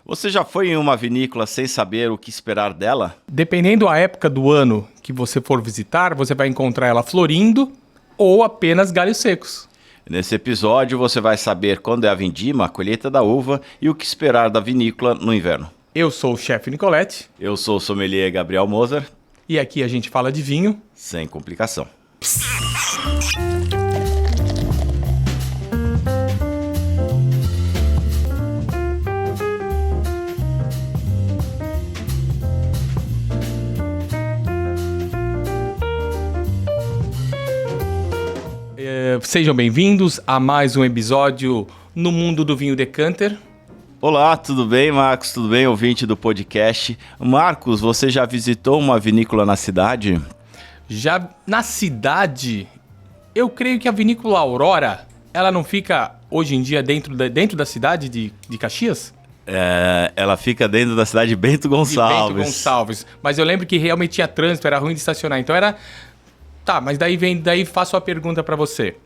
Você já foi em uma vinícola sem saber o que esperar dela? Dependendo da época do ano que você for visitar, você vai encontrar ela florindo ou apenas galhos secos. Nesse episódio você vai saber quando é a vindima, a colheita da uva e o que esperar da vinícola no inverno. Eu sou o chefe Nicolete. Eu sou o sommelier Gabriel Moser. E aqui a gente fala de vinho sem complicação. Sejam bem-vindos a mais um episódio no Mundo do Vinho Decanter. Olá, tudo bem, Marcos? Tudo bem, ouvinte do podcast? Marcos, você já visitou uma vinícola na cidade? Já na cidade, eu creio que a vinícola Aurora, ela não fica hoje em dia dentro da cidade de Caxias? Ela fica dentro da cidade de Bento Gonçalves. De Bento Gonçalves. Mas eu lembro que realmente tinha trânsito, era ruim de estacionar. Então era... Tá, mas daí faço a pergunta para você.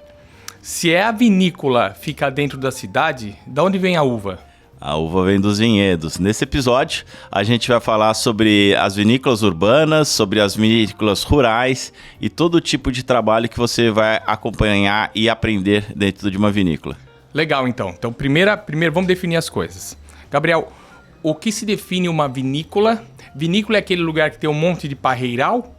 Se a vinícola fica dentro da cidade, de onde vem a uva? A uva vem dos vinhedos. Nesse episódio, a gente vai falar sobre as vinícolas urbanas, sobre as vinícolas rurais e todo tipo de trabalho que você vai acompanhar e aprender dentro de uma vinícola. Legal, então. Então, primeiro vamos definir as coisas. Gabriel, o que se define uma vinícola? Vinícola é aquele lugar que tem um monte de parreiral?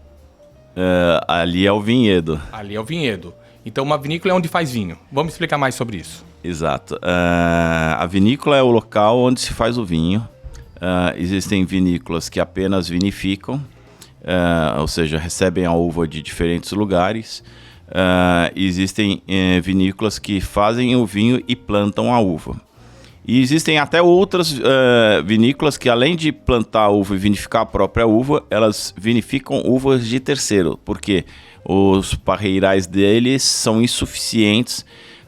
Ali é o vinhedo. Ali é o vinhedo. Então, uma vinícola é onde faz vinho. Vamos explicar mais sobre isso. Exato. A vinícola é o local onde se faz o vinho. Existem vinícolas que apenas vinificam, ou seja, recebem a uva de diferentes lugares. Existem vinícolas que fazem o vinho e plantam a uva. E existem até outras vinícolas que, além de plantar a uva e vinificar a própria uva, elas vinificam uvas de terceiro, porque os parreirais deles são insuficientes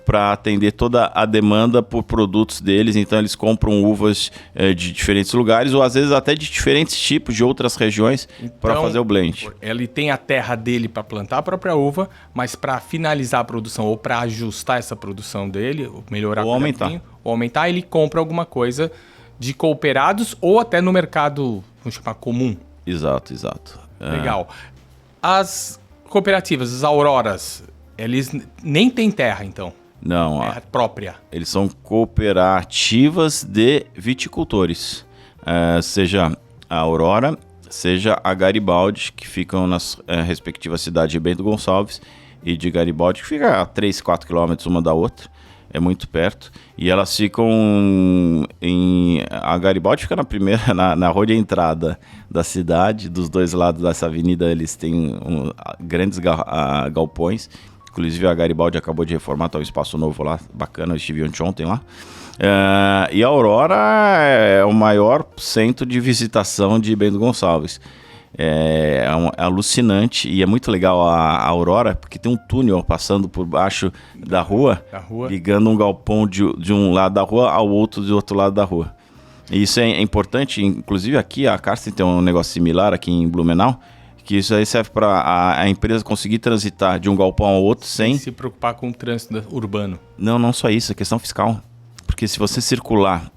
para atender toda a demanda por produtos deles, então eles compram uvas de diferentes lugares ou às vezes até de diferentes tipos de outras regiões para fazer o blend. Ele tem a terra dele para plantar a própria uva, mas para finalizar a produção ou para ajustar essa produção dele, ou melhorar ou aumentar. Vinho, ou aumentar, ele compra alguma coisa de cooperados ou até no mercado, vamos chamar, comum. Exato. Legal. As cooperativas, as Auroras, eles nem têm terra, então? Não, terra própria. Eles são cooperativas de viticultores, seja a Aurora, seja a Garibaldi, que ficam nas respectivas cidades de Bento Gonçalves e de Garibaldi, que fica a 3, 4 quilômetros uma da outra, é muito perto, e elas ficam a Garibaldi fica na rua de entrada da cidade, dos dois lados dessa avenida eles têm grandes galpões. Inclusive a Garibaldi acabou de reformar, tá um espaço novo lá, bacana, eu estive ontem lá. E a Aurora é o maior centro de visitação de Bento Gonçalves. É alucinante e é muito legal a Aurora, porque tem um túnel passando por baixo da rua. Ligando um galpão de um lado da rua ao outro do outro lado da rua. E isso é importante, inclusive aqui a Karsten tem um negócio similar aqui em Blumenau, que isso aí serve para a empresa conseguir transitar de um galpão ao outro sem se preocupar com o trânsito urbano. Não só isso, é questão fiscal. Porque se você circular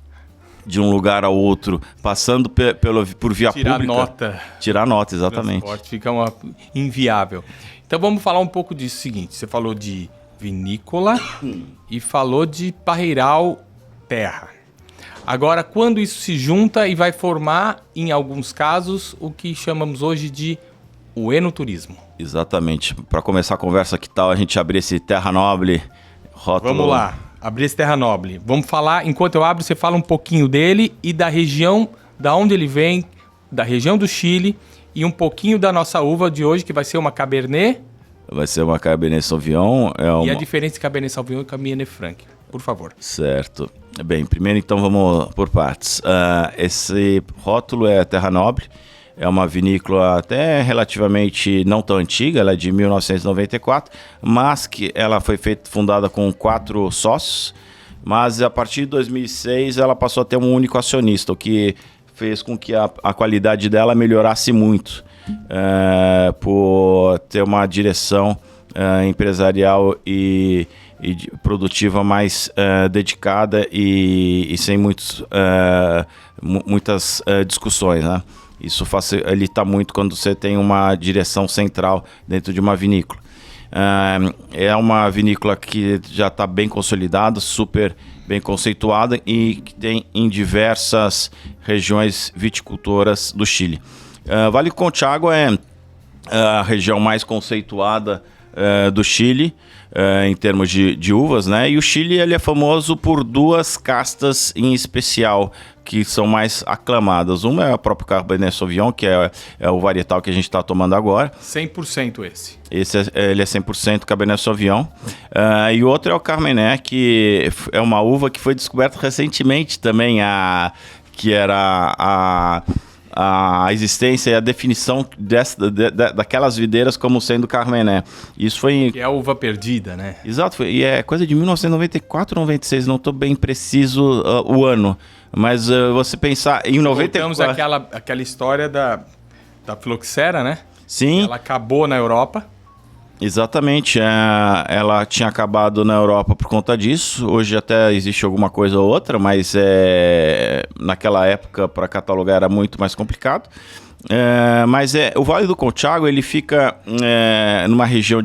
de um lugar ao outro, passando por via pública... Tirar nota, exatamente. O transporte fica inviável. Então vamos falar um pouco disso. Seguinte, você falou de vinícola e falou de parreiral terra. Agora, quando isso se junta e vai formar, em alguns casos, o que chamamos hoje de o enoturismo. Exatamente. Para começar a conversa, que tal a gente abrir esse Terra Noble rótulo? Vamos lá, abrir esse Terra Noble. Vamos falar, enquanto eu abro, você fala um pouquinho dele e da região, da onde ele vem, da região do Chile e um pouquinho da nossa uva de hoje, que vai ser uma Cabernet. Vai ser uma Cabernet Sauvignon. E a diferença de Cabernet Sauvignon e Cabernet Franc, por favor. Certo. Bem, primeiro então vamos por partes. Esse rótulo é Terra Noble. É uma vinícola até relativamente não tão antiga, ela é de 1994, mas que ela foi fundada com 4 sócios, mas a partir de 2006 ela passou a ter um único acionista, o que fez com que a qualidade dela melhorasse muito, por ter uma direção empresarial e produtiva mais dedicada e sem muitas discussões, né? Isso facilita muito quando você tem uma direção central dentro de uma vinícola. É uma vinícola que já está bem consolidada, super bem conceituada e que tem em diversas regiões viticultoras do Chile. Vale do Conchagua é a região mais conceituada do Chile, em termos de uvas, né? E o Chile ele é famoso por duas castas em especial que são mais aclamadas. Uma é a própria Cabernet Sauvignon, que é o varietal que a gente está tomando agora. 100% esse. Ele é 100% Cabernet Sauvignon. E o outro é o Carmené, que é uma uva que foi descoberta recentemente também, que era a existência e a definição daquelas videiras como sendo Carmené. Isso foi... Que é a uva perdida, né? Exato, e é coisa de 1994, 96, não estou bem preciso o ano. Mas você pensar em 94... Voltamos àquela história da filoxera, né? Sim. Ela acabou na Europa. Exatamente, ela tinha acabado na Europa por conta disso. Hoje até existe alguma coisa ou outra, mas naquela época para catalogar era muito mais complicado. Mas o Vale do Conchagua ele fica numa região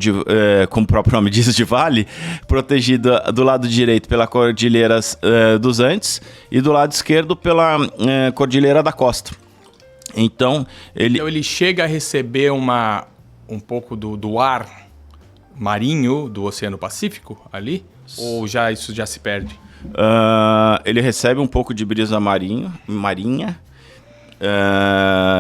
como o próprio nome diz, de vale, protegida do lado direito pela Cordilheira dos Andes e do lado esquerdo pela Cordilheira da Costa. Então ele chega a receber um pouco do ar marinho do Oceano Pacífico ali? Ou isso já se perde? Ele recebe um pouco de brisa marinha,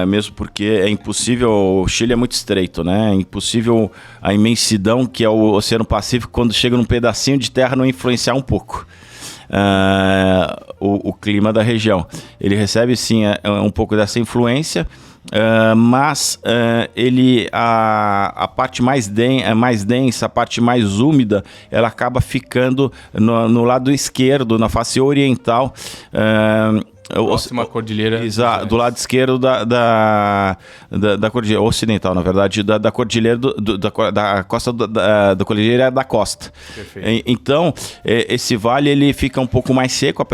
mesmo porque é impossível, o Chile é muito estreito, né? É impossível a imensidão que é o Oceano Pacífico, quando chega num pedacinho de terra, não influenciar um pouco o clima da região. Ele recebe sim um pouco dessa influência, mas a parte mais densa, a parte mais úmida, ela acaba ficando no lado esquerdo, na face oriental. Próxima cordilheira. Exato, do lado esquerdo da cordilheira ocidental, na verdade, da cordilheira da costa da cordilheira da costa. Perfeito. Então, esse vale ele fica um pouco mais seco, a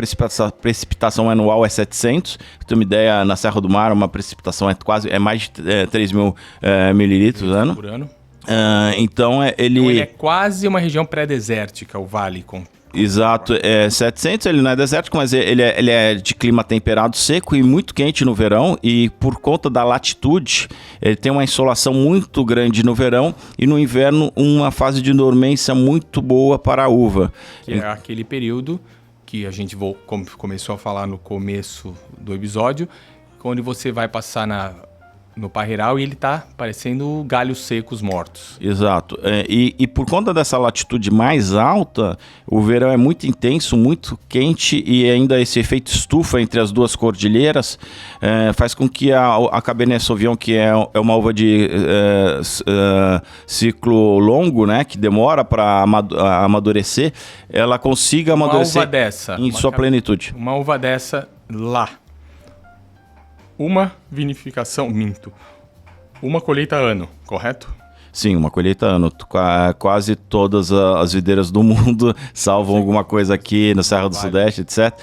precipitação anual é 700. Pra ter uma ideia, na Serra do Mar, uma precipitação é mais de 3 mil mililitros por ano. Então, ele é quase uma região pré-desértica, o vale com... Exato, 700, ele não é desértico, mas ele é de clima temperado, seco e muito quente no verão, e por conta da latitude, ele tem uma insolação muito grande no verão e no inverno uma fase de dormência muito boa para a uva. Que é aquele período que a gente começou a falar no começo do episódio, onde você vai passar no parreiral e ele tá parecendo galhos secos mortos. Exato. E por conta dessa latitude mais alta, o verão é muito intenso, muito quente, e ainda esse efeito estufa entre as duas cordilheiras faz com que a Cabernet Sauvignon, que é uma uva de ciclo longo, né, que demora para amadurecer, ela consiga amadurecer uma uva dessa, em sua plenitude. Uma uva dessa lá. Uma vinificação, uma colheita ano, correto? Sim, uma colheita ano. Quase todas as videiras do mundo, salvam alguma coisa aqui na Serra do Sudeste, etc.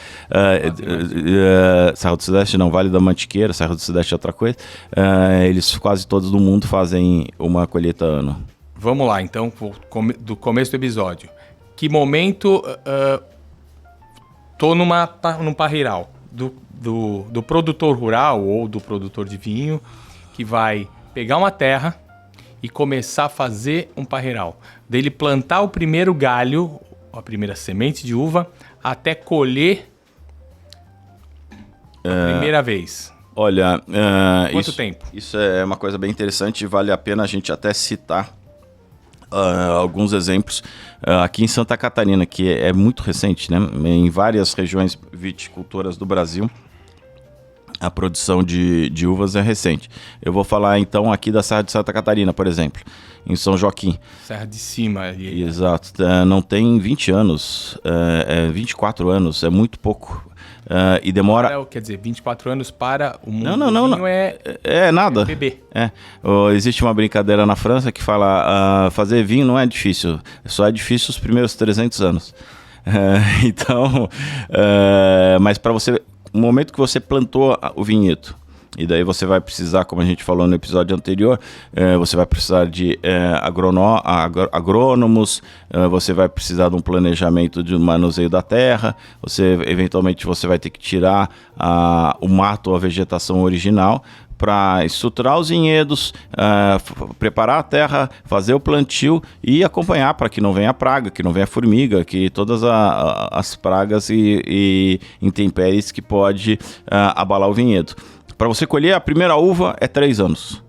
Serra do Sudeste não, Vale da Mantiqueira, Serra do Sudeste é outra coisa. Eles quase todos do mundo fazem uma colheita ano. Vamos lá, então, do começo do episódio. Que momento tô num parreiral do produtor rural ou do produtor de vinho que vai pegar uma terra e começar a fazer um parreiral. Dele plantar o primeiro galho, a primeira semente de uva, até colher a primeira vez. Olha, quanto tempo? Isso é uma coisa bem interessante e vale a pena a gente até citar alguns exemplos. Aqui em Santa Catarina, que é muito recente, né? Em várias regiões viticultoras do Brasil, A produção de uvas é recente. Eu vou falar então aqui da Serra de Santa Catarina, por exemplo, em São Joaquim. Serra de Cima. Ali. Exato. Não tem 20 anos, 24 anos, é muito pouco. E demora... Quer dizer, 24 anos para o mundo não. vinho nada. É bebê. Existe uma brincadeira na França que fala fazer vinho não é difícil, só é difícil os primeiros 300 anos. Então, mas para você... No momento que você plantou o vinhedo, e daí você vai precisar, como a gente falou no episódio anterior, você vai precisar de agrônomos, você vai precisar de um planejamento de manuseio da terra, eventualmente você vai ter que tirar o mato ou a vegetação original para estruturar os vinhedos, preparar a terra, fazer o plantio e acompanhar para que não venha praga, que não venha formiga, que todas as pragas e intempéries que pode abalar o vinhedo. Para você colher a primeira uva é 3 anos.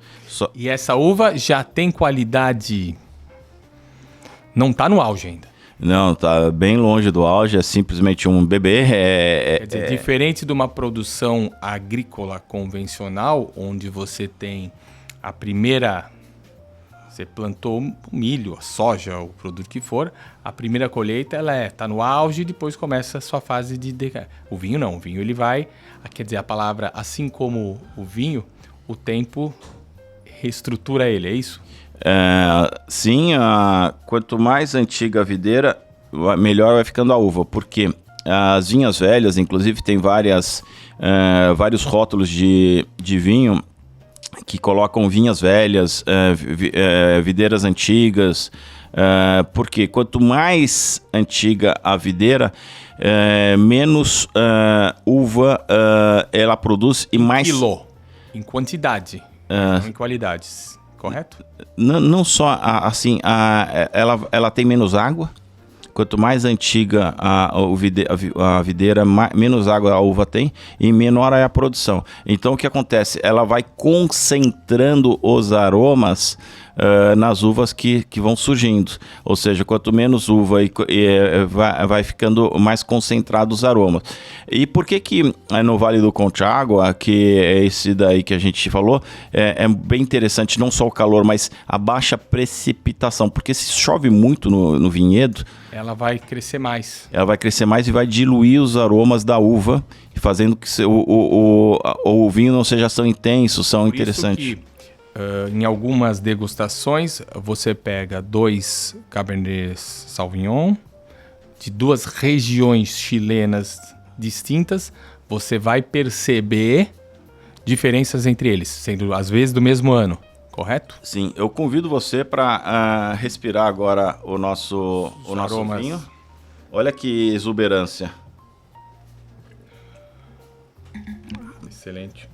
E essa uva já tem qualidade... Não está no auge ainda. Não, tá bem longe do auge, é simplesmente um bebê. Quer dizer, diferente de uma produção agrícola convencional, onde você tem a primeira... Você plantou o milho, a soja, o produto que for, a primeira colheita ela tá no auge e depois começa a sua fase de... O vinho não, o vinho ele vai... Quer dizer, a palavra, assim como o vinho, o tempo reestrutura ele, é isso? Sim, quanto mais antiga a videira, melhor vai ficando a uva, porque as vinhas velhas, inclusive, tem vários rótulos de vinho que colocam vinhas velhas, videiras antigas, porque quanto mais antiga a videira, menos uva ela produz e mais... Quilo, em quantidade, não em qualidades. Correto? Não só assim, ela tem menos água. Quanto mais antiga a videira, menos água a uva tem e menor é a produção. Então o que acontece? Ela vai concentrando os aromas nas uvas que vão surgindo. Ou seja, quanto menos uva vai ficando mais concentrados os aromas. E por que no Vale do Conchagua, que é esse daí que a gente falou, é bem interessante, não só o calor, mas a baixa precipitação. Porque se chove muito no vinhedo... Ela vai crescer mais. Ela vai crescer mais e vai diluir os aromas da uva, fazendo que o vinho não seja tão intenso, tão interessante. Isso que, em algumas degustações, você pega 2 Cabernet Sauvignon de 2 regiões chilenas distintas, você vai perceber diferenças entre eles, sendo às vezes do mesmo ano. Correto? Sim, eu convido você para respirar agora o nosso vinho. Olha que exuberância. Excelente.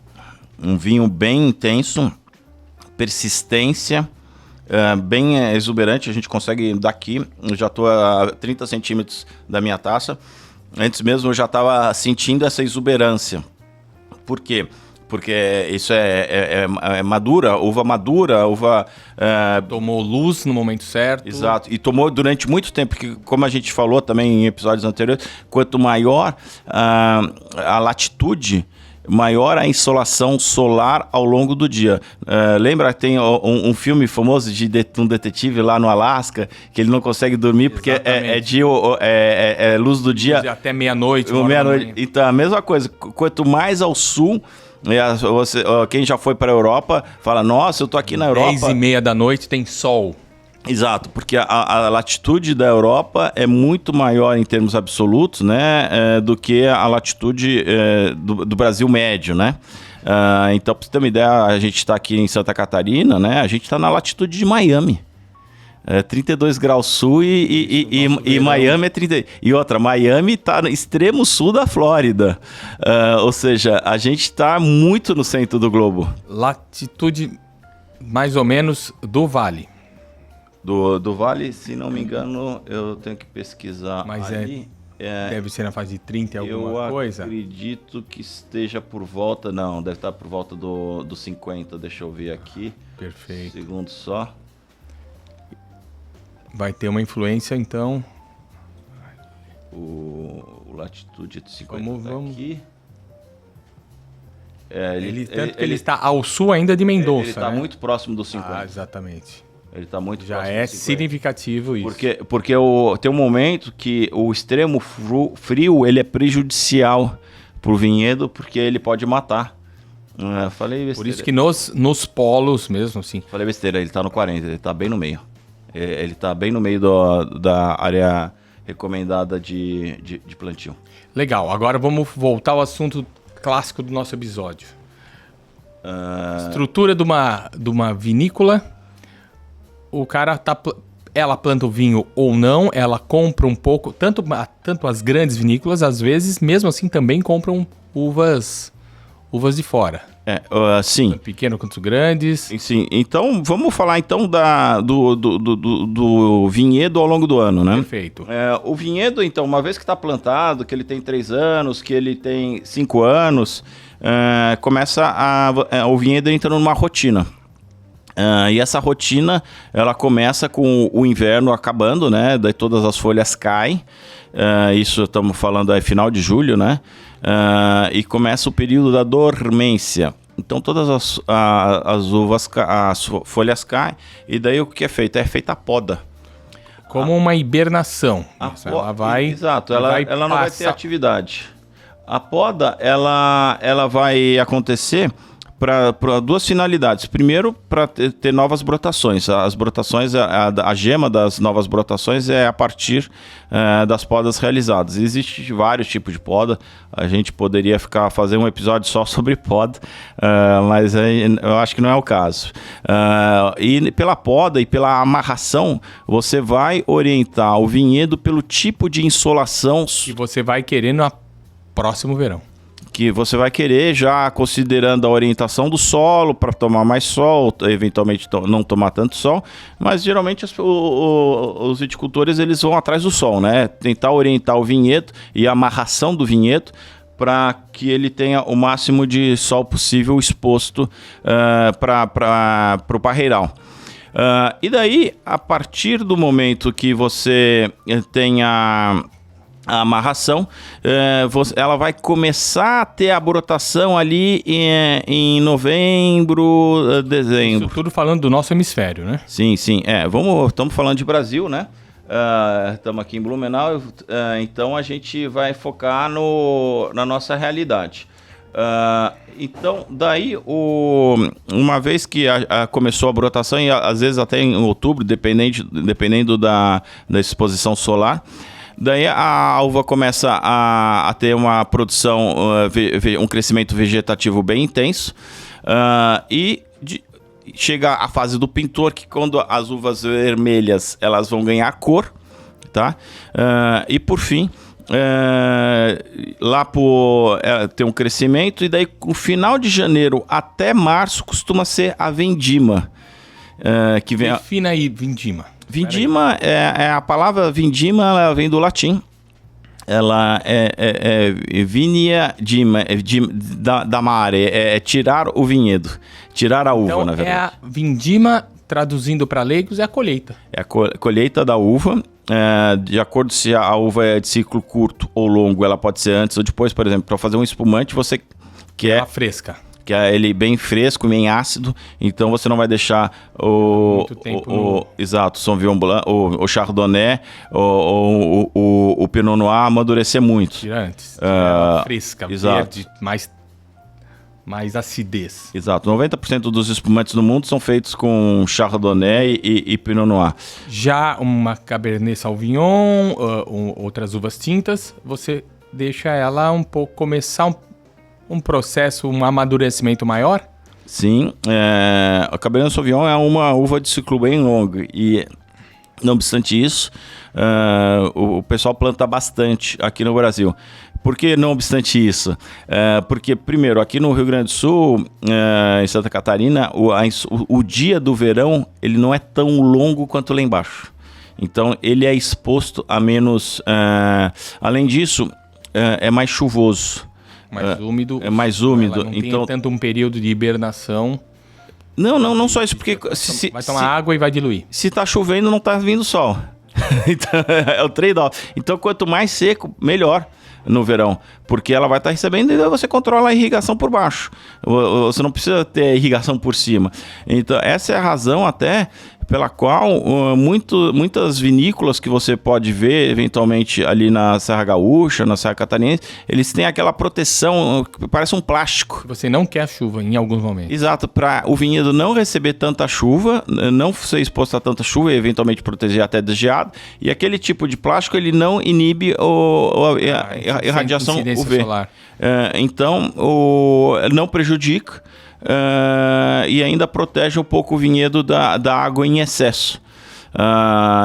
Um vinho bem intenso, persistência, bem exuberante. A gente consegue daqui, eu já estou a 30 centímetros da minha taça. Antes mesmo eu já estava sentindo essa exuberância. Por quê? Porque isso é madura, uva... Tomou luz no momento certo. Exato, e tomou durante muito tempo, porque como a gente falou também em episódios anteriores, quanto maior a latitude, maior a insolação solar ao longo do dia. Lembra que tem um filme famoso de um detetive lá no Alasca, que ele não consegue dormir porque é luz do dia. Até meia-noite. Então, a mesma coisa, quanto mais ao sul... quem já foi para a Europa fala, nossa, eu tô aqui na Europa. 10:30 da noite tem sol. Exato, porque a latitude da Europa é muito maior em termos absolutos, né, do que a latitude do Brasil médio, né? Então, para você ter uma ideia, a gente está aqui em Santa Catarina, né? A gente está na latitude de Miami. 32 graus sul e Miami é 30. E outra, Miami está no extremo sul da Flórida. Ou seja, a gente está muito no centro do globo. Latitude mais ou menos do vale. Do vale, se não me engano, eu tenho que pesquisar. Mas ali. Deve ser na fase de 30 e alguma coisa? Eu acredito que esteja por volta... Não, deve estar por volta do 50. Deixa eu ver aqui. Perfeito. Um segundo só. Vai ter uma influência, então... O latitude de 50 vamos aqui. Ele está ao sul ainda de Mendoza, Ele está né? muito próximo dos 50. Exatamente. Ele está muito Já próximo é dos 50. significativo isso. Porque tem um momento que o extremo frio ele é prejudicial para o vinhedo, porque ele pode matar. Falei besteira. Por isso que nos polos mesmo, assim. Falei besteira, ele está no 40, ele está bem no meio. Ele está bem no meio da área recomendada de plantio. Legal, agora vamos voltar ao assunto clássico do nosso episódio. Estrutura de uma vinícola. O cara ela planta o vinho ou não, ela compra um pouco, tanto as grandes vinícolas, às vezes, mesmo assim, também compram uvas de fora. Sim. Pequeno quanto grandes. Sim. Então, vamos falar então do vinhedo ao longo do ano, né? Perfeito. O vinhedo, então, uma vez que está plantado, que ele tem 3 anos, que ele tem 5 anos, o vinhedo entra numa rotina. E essa rotina, ela começa com o inverno acabando, né? Daí todas as folhas caem. Isso estamos falando aí final de julho, né? E começa o período da dormência. Então todas as uvas, as folhas caem. E daí o que é feito? É feita a poda. Como uma hibernação. Ela vai... Exato, ela não vai ter atividade. A poda, ela vai acontecer para 2 finalidades. Primeiro, para ter novas brotações. As brotações, a gema das novas brotações é a partir das podas realizadas. Existem vários tipos de poda. A gente poderia fazer um episódio só sobre poda, mas eu acho que não é o caso. E pela poda e pela amarração, você vai orientar o vinhedo pelo tipo de insolação que você vai querer no próximo verão. Que você vai querer, já considerando a orientação do solo para tomar mais sol, eventualmente não tomar tanto sol, mas geralmente os viticultores eles vão atrás do sol, né? Tentar orientar o vinhedo e a amarração do vinhedo para que ele tenha o máximo de sol possível exposto para o parreiral. E daí, a partir do momento que você tenha a amarração, ela vai começar a ter a brotação ali em novembro, dezembro. Isso tudo falando do nosso hemisfério, né? Sim. Estamos falando de Brasil, né? Estamos aqui em Blumenau, então a gente vai focar na nossa realidade. Então, daí, uma vez que começou a brotação, e às vezes até em outubro, dependendo da exposição solar, daí a uva começa a ter uma produção, um crescimento vegetativo bem intenso, e chega a fase do pintor, que quando as uvas vermelhas elas vão ganhar cor, tá? E por fim, lá tem um crescimento, e daí no final de janeiro até março costuma ser a vendima. Que vem Defina aí vindima. Vindima, a palavra vindima, ela vem do latim. Ela é vinia dima, da mare, é tirar o vinhedo, tirar a uva, então, na verdade. A vindima, traduzindo para leigos, é a colheita. É a colheita da uva. De acordo se a uva é de ciclo curto ou longo, ela pode ser antes ou depois. Por exemplo, para fazer um espumante, você quer... Ela fresca. Que é ele bem fresco, bem ácido, então você não vai deixar exato, Sauvignon Blanc, o Chardonnay, o Pinot Noir amadurecer muito. Tira antes. Ela fresca, exato. Verde, mais acidez. Exato, 90% dos espumantes do mundo são feitos com Chardonnay e Pinot Noir. Já uma Cabernet Sauvignon, outras uvas tintas, você deixa ela um pouco começar um processo, um amadurecimento maior? Sim, a Cabernet Sauvignon é uma uva de ciclo bem longo e, não obstante isso, o pessoal planta bastante aqui no Brasil. Por que não obstante isso? Porque, primeiro, aqui no Rio Grande do Sul, em Santa Catarina, o dia do verão ele não é tão longo quanto lá embaixo. Então, ele é exposto a menos... além disso, é mais chuvoso. Mais úmido. É mais úmido. Não então tem tanto um período de hibernação. Não só isso, porque... Vai tomar água e vai diluir. Se tá chovendo, não tá vindo sol. Então, é o trade-off. Então, quanto mais seco, melhor. no verão, porque ela vai estar recebendo e você controla a irrigação por baixo. Você não precisa ter irrigação por cima. Então, essa é a razão até pela qual muitas vinícolas que você pode ver eventualmente ali na Serra Gaúcha, na Serra Catarinense, eles têm aquela proteção que parece um plástico. Você não quer chuva em alguns momentos. Exato, para o vinhedo não receber tanta chuva, não ser exposto a tanta chuva e eventualmente proteger até da geada. E aquele tipo de plástico ele não inibe a irradiação UV. Solar. Então, não prejudica. E ainda protege um pouco o vinhedo da água em excesso.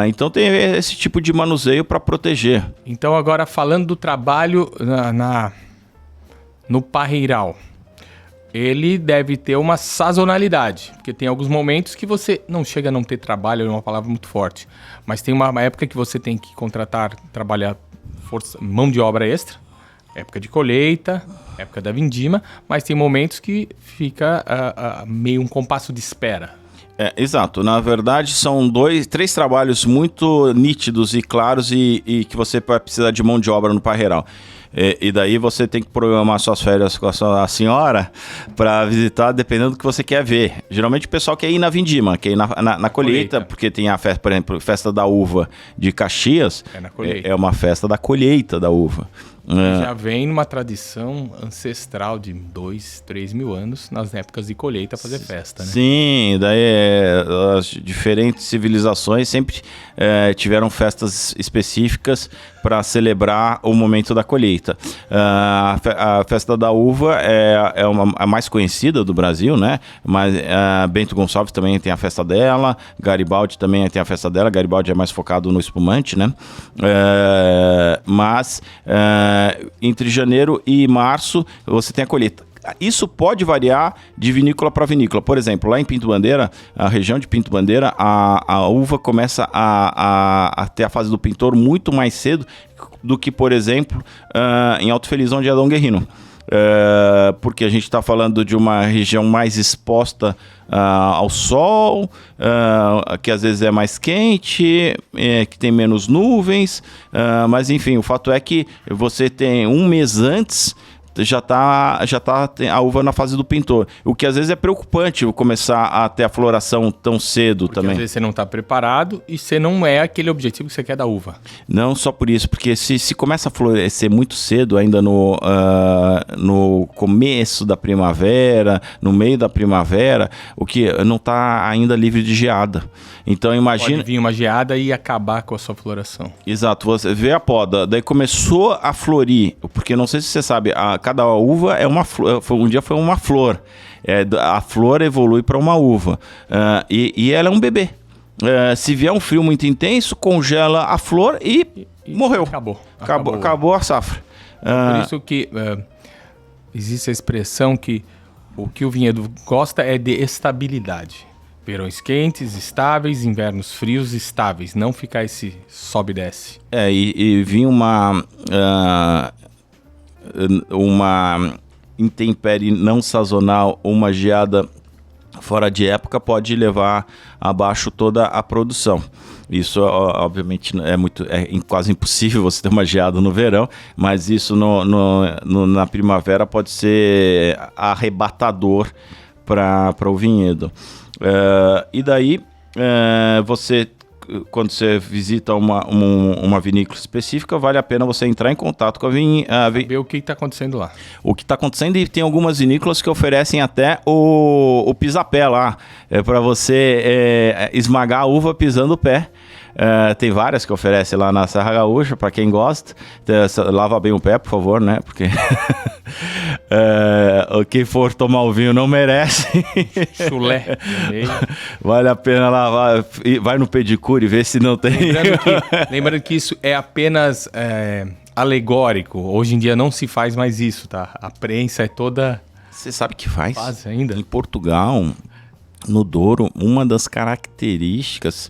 Então tem esse tipo de manuseio para proteger. Então agora falando do trabalho no parreiral, ele deve ter uma sazonalidade, porque tem alguns momentos que você não chega a não ter trabalho, é uma palavra muito forte, mas tem uma época que você tem que trabalhar mão de obra extra, época de colheita, época da vindima, mas tem momentos que fica meio um compasso de espera. Exato. Na verdade, são 3 trabalhos muito nítidos e claros e que você vai precisar de mão de obra no parreiral. E daí você tem que programar suas férias com a sua senhora para visitar, dependendo do que você quer ver. Geralmente o pessoal quer ir na vindima, quer ir na colheita, porque tem a festa, por exemplo, festa da uva de Caxias, é uma festa da colheita da uva. Já vem numa tradição ancestral de 2, 3 mil anos nas épocas de colheita fazer festa, né? Sim, daí as diferentes civilizações sempre tiveram festas específicas para celebrar o momento da colheita. A festa da uva é a mais conhecida do Brasil, né? Mas Bento Gonçalves também tem a festa dela, Garibaldi também tem a festa dela. Garibaldi é mais focado no espumante, né? Mas entre janeiro e março você tem a colheita. Isso pode variar de vinícola para vinícola. Por exemplo, lá em Pinto Bandeira, a região de Pinto Bandeira, a uva começa a ter a fase do pintor muito mais cedo do que, por exemplo, em Alto Feliz, onde é Dom Guerrino. Porque a gente está falando de uma região mais exposta ao sol, que às vezes é mais quente, que tem menos nuvens, mas enfim, o fato é que você tem um mês antes já tá a uva na fase do pintor, o que às vezes é preocupante começar a ter a floração tão cedo. Porque também às vezes você não está preparado e você não é aquele objetivo que você quer da uva. Não só por isso, porque se começa a florescer muito cedo, ainda no começo da primavera, no meio da primavera, o que não está ainda livre de geada. Então imagina... Pode vir uma geada e acabar com a sua floração. Exato, você vê a poda, daí começou a florir, porque não sei se você sabe, cada uva é uma flor, um dia foi uma flor, a flor evolui para uma uva, e ela é um bebê. Se vier um frio muito intenso, congela a flor e morreu. Acabou a safra. Por isso que existe a expressão que o que o vinhedo gosta é de estabilidade. Verões quentes, estáveis, invernos frios, estáveis. Não ficar esse sobe e desce. E vinha uma intempérie não sazonal, uma geada fora de época pode levar abaixo toda a produção. Isso, obviamente, é quase impossível você ter uma geada no verão, mas isso na primavera pode ser arrebatador para o vinhedo. E daí, quando você visita uma vinícola específica, vale a pena você entrar em contato com ver o que está acontecendo lá. O que está acontecendo, e tem algumas vinícolas que oferecem até o pisapé lá, para você esmagar a uva pisando o pé. Tem várias que oferecem lá na Serra Gaúcha, para quem gosta. Lava bem o pé, por favor, né? Porque quem for tomar o vinho não merece. Chulé. Vale a pena lavar. Vai no pedicure e ver se não tem. Lembrando que isso é apenas alegórico. Hoje em dia não se faz mais isso, tá? A prensa é toda... Você sabe que faz? Faz ainda. Em Portugal, no Douro, uma das características...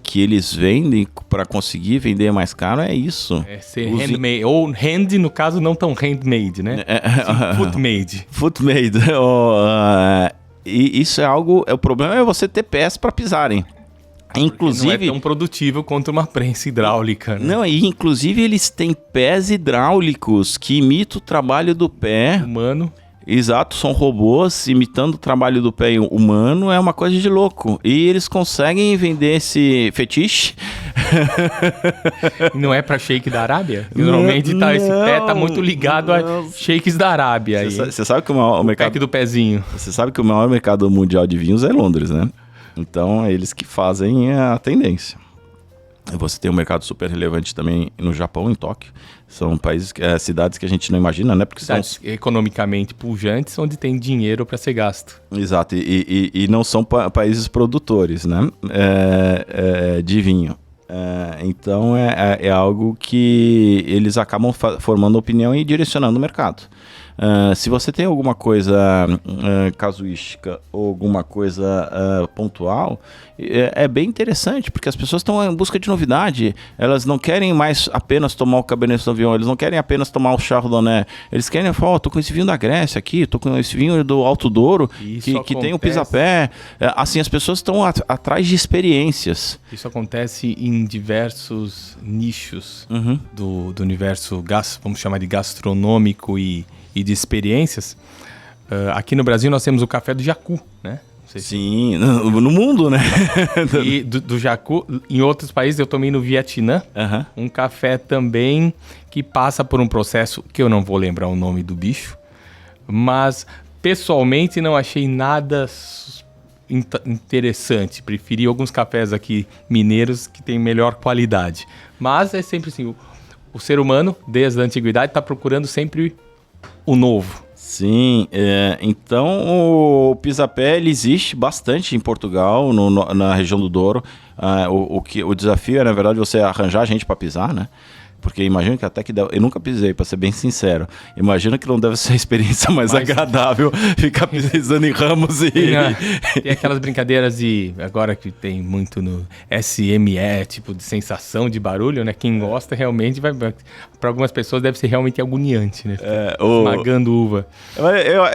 que eles vendem para conseguir vender mais caro é isso. Ser handmade, ou hand no caso não tão handmade, né? Footmade. E isso é algo... O problema é você ter pés para pisarem. Inclusive, não é tão produtivo quanto uma prensa hidráulica, né? Não, e inclusive eles têm pés hidráulicos que imitam o trabalho do pé. Humano. Exato, são robôs imitando o trabalho do pé humano, é uma coisa de louco. E eles conseguem vender esse fetiche. Não é pra shake da Arábia? Normalmente esse pé tá muito ligado a shakes da Arábia. Você sabe que o mercado pack do pezinho. Você sabe que o maior mercado mundial de vinhos é Londres, né? Então, é eles que fazem a tendência. Você tem um mercado super relevante também no Japão, em Tóquio. São países, cidades que a gente não imagina, né? Porque cidades economicamente pujantes, onde tem dinheiro para ser gasto. Exato, e não são países produtores, né? De vinho. Então, é algo que eles acabam formando opinião e direcionando o mercado. Se você tem alguma coisa casuística ou alguma coisa pontual, é bem interessante, porque as pessoas estão em busca de novidade. Elas não querem mais apenas tomar o Cabernet Sauvignon, eles não querem apenas tomar o Chardonnay. Eles querem falar, tô com esse vinho da Grécia aqui, tô com esse vinho do Alto Douro, que tem o pisapé. Assim, as pessoas estão atrás de experiências. Isso acontece em diversos nichos do universo, vamos chamar de gastronômico e de experiências. Aqui no Brasil nós temos o café do Jacu, né? Sim, no mundo, né? E do Jacu, em outros países eu tomei no Vietnã, um café também que passa por um processo que eu não vou lembrar o nome do bicho, mas pessoalmente não achei nada interessante. Preferi alguns cafés aqui mineiros que têm melhor qualidade. Mas é sempre assim, o ser humano, desde a antiguidade, está procurando sempre o novo. Sim, então o pisapé ele existe bastante em Portugal, na região do Douro. O desafio é, na verdade, você arranjar gente para pisar, né? Porque imagino que até que eu nunca pisei, para ser bem sincero. Imagino que não deve ser a experiência mais agradável ficar pisando em ramos e... Tem aquelas brincadeiras de... Agora que tem muito no SME, tipo de sensação de barulho, né? Quem gosta realmente vai... Para algumas pessoas deve ser realmente agoniante, né? Esmagando uva.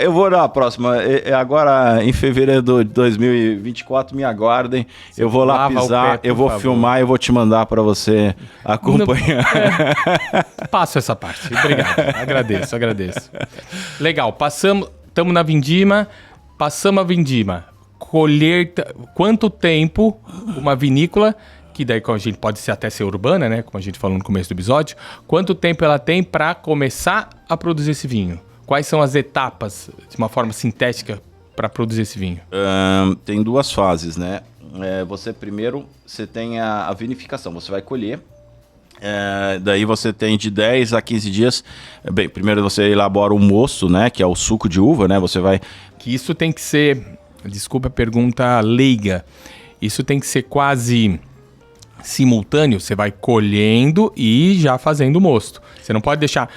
Eu vou na próxima. Agora, em fevereiro de 2024, me aguardem. Eu vou lá pisar, eu vou filmar e eu vou te mandar para você acompanhar. Passo essa parte. Obrigado. Agradeço. Legal. Estamos na vindima. Passamos a vindima. Colheita. Quanto tempo uma vinícola, que daí a gente pode até ser urbana, né? Como a gente falou no começo do episódio. Quanto tempo ela tem para começar a produzir esse vinho? Quais são as etapas, de uma forma sintética, para produzir esse vinho? Tem duas fases, né? Primeiro você tem a vinificação. Você vai colher. Daí você tem de 10 a 15 dias. Bem, primeiro você elabora o mosto, né? Que é o suco de uva, né? Você vai... Que isso tem que ser... Desculpa a pergunta leiga. Isso tem que ser quase simultâneo. Você vai colhendo e já fazendo o mosto. Você não pode deixar...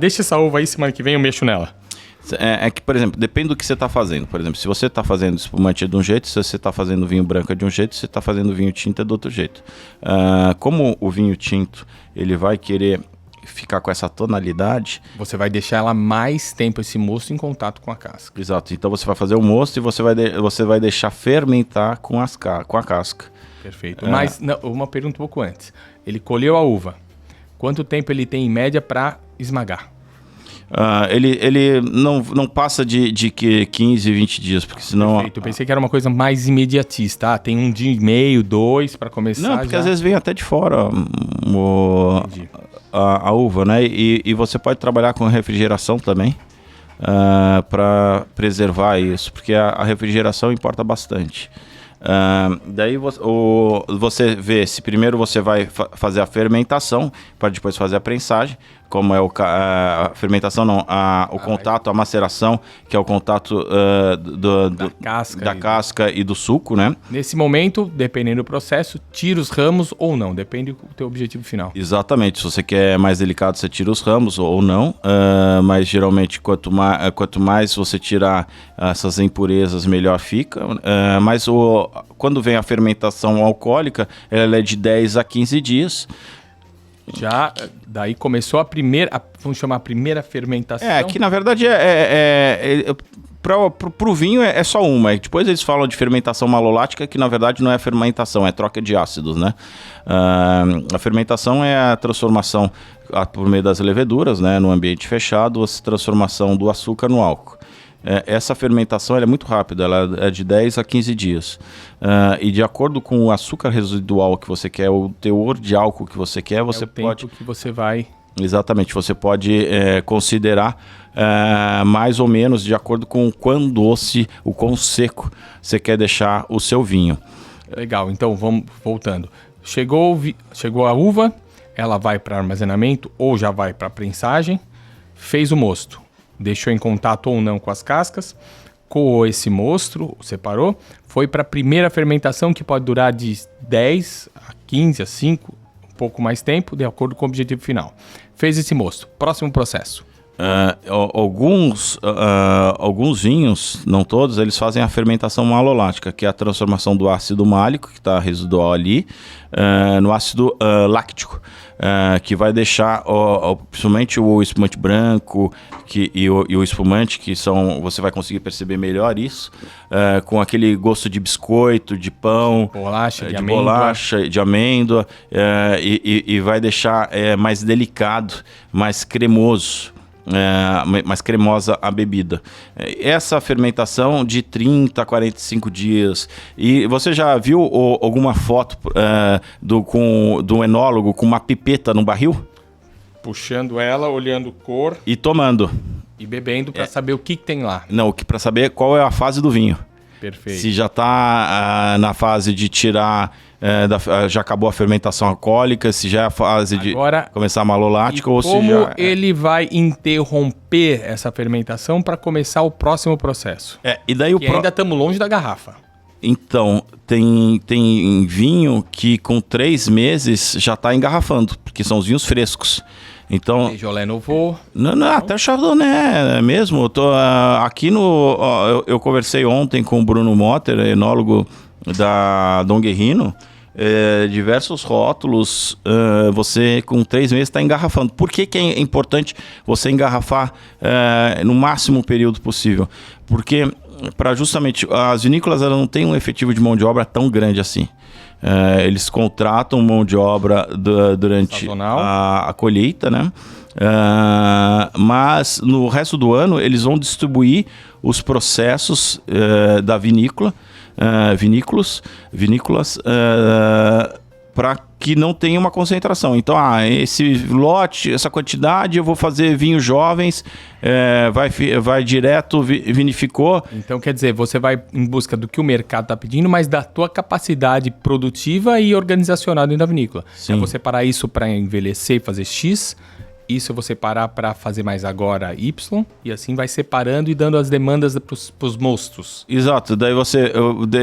deixa essa uva aí, semana que vem eu mexo nela. Que, por exemplo, depende do que você está fazendo. Por exemplo, se você está fazendo espumante de um jeito, se você está fazendo vinho branco de um jeito, se você está fazendo vinho tinto de outro jeito. Como o vinho tinto ele vai querer ficar com essa tonalidade... Você vai deixar ela mais tempo, esse mosto, em contato com a casca. Exato. Então você vai fazer o mosto e você vai deixar fermentar com a casca. Perfeito. Mas uma pergunta um pouco antes. Ele colheu a uva. Quanto tempo ele tem em média para esmagar? Ele não passa de 15, 20 dias, porque senão... Perfeito, eu pensei que era uma coisa mais imediatista. Tem um dia e meio, 2 para começar. Não, porque às vezes vem até de fora a uva, né? E você pode trabalhar com refrigeração também, para preservar isso, porque a refrigeração importa bastante. Daí você vê se primeiro você vai fazer a fermentação para depois fazer a prensagem, como é a fermentação, não, o contato, a maceração, que é o contato da casca e do suco, né? Nesse momento, dependendo do processo, tira os ramos ou não, depende do teu objetivo final. Exatamente, se você quer mais delicado, você tira os ramos ou não, mas geralmente quanto mais você tirar essas impurezas, melhor fica. Mas quando vem a fermentação alcoólica, ela é de 10 a 15 dias. Já, daí começou vamos chamar a primeira fermentação. Que na verdade Pro vinho é só uma. Depois eles falam de fermentação malolática, que na verdade não é fermentação, é troca de ácidos, né? A fermentação é a transformação por meio das leveduras, né, no ambiente fechado, a transformação do açúcar no álcool. Essa fermentação é muito rápida, ela é de 10 a 15 dias. E de acordo com o açúcar residual que você quer, o teor de álcool que você quer, você pode... que você vai... Exatamente, você pode considerar mais ou menos de acordo com o quão doce, o quão seco você quer deixar o seu vinho. Legal, então vamos voltando. Chegou a uva, ela vai para armazenamento ou já vai para prensagem, fez o mosto. Deixou em contato ou não com as cascas, coou esse mosto, separou, foi para a primeira fermentação que pode durar de 10 a 15 a 5, um pouco mais tempo, de acordo com o objetivo final. Fez esse mosto. Próximo processo. Alguns vinhos, não todos, eles fazem a fermentação malolática, que é a transformação do ácido málico, que está residual ali, no ácido láctico, que vai deixar principalmente o espumante branco e o espumante, que você vai conseguir perceber melhor isso, com aquele gosto de biscoito, de pão, bolacha, de amêndoa, e vai deixar mais delicado, mais cremoso. Mais cremosa a bebida. Essa fermentação de 30 a 45 dias. E você já viu alguma foto do enólogo com uma pipeta no barril? Puxando ela, olhando cor. E tomando. E bebendo para saber o que tem lá. Não, para saber qual é a fase do vinho. Perfeito. Se já está na fase de tirar... já acabou a fermentação alcoólica, se já é a fase de começar a malolática ou se já... Como ele vai interromper essa fermentação para começar o próximo processo? E daí ainda estamos longe da garrafa. Então, tem vinho que com 3 meses já está engarrafando, porque são os vinhos frescos. Então, Beaujolais Nouveau. Não, até Chardonnay mesmo. Aqui eu conversei ontem com o Bruno Motter, enólogo da Dom Guerrino. Diversos rótulos, você com 3 meses está engarrafando. Por que é importante você engarrafar no máximo período possível? Porque justamente as vinícolas elas não têm um efetivo de mão de obra tão grande assim. Eles contratam mão de obra durante a colheita, né? Mas no resto do ano eles vão distribuir os processos da vinícolas, para que não tenha uma concentração. Então, esse lote, essa quantidade, eu vou fazer vinhos jovens, vai direto, vinificou. Então, quer dizer, você vai em busca do que o mercado está pedindo, mas da tua capacidade produtiva e organizacional dentro da vinícola. Sim. É você parar isso para envelhecer e fazer X, isso eu vou separar para fazer mais agora Y, e assim vai separando e dando as demandas para os mostos. Exato, daí você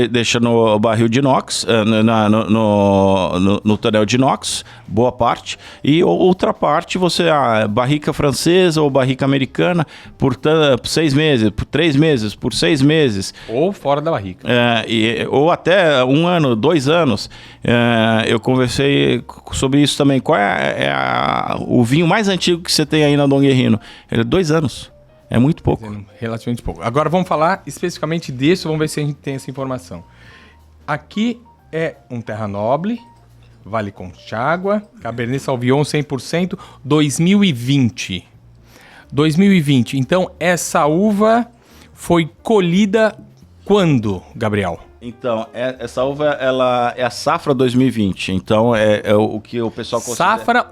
deixa no barril de inox, no tonel de inox, boa parte, e outra parte você, barrica francesa ou barrica americana, por 6 meses, por 3 meses, por 6 meses. Ou fora da barrica. Ou até 1 ano, 2 anos. Eu conversei sobre isso também. Qual é o vinho mais antigo que você tem aí na Dom Guerrino? Ele é 2 anos. É muito pouco. Relativamente pouco. Agora vamos falar especificamente disso, vamos ver se a gente tem essa informação. Aqui é um Terra Noble, Vale Conchagua, Cabernet Sauvignon 100%, 2020. 2020. Então, essa uva foi colhida quando, Gabriel? Então, essa uva ela é a safra 2020. Então, é o que o pessoal considera... Safra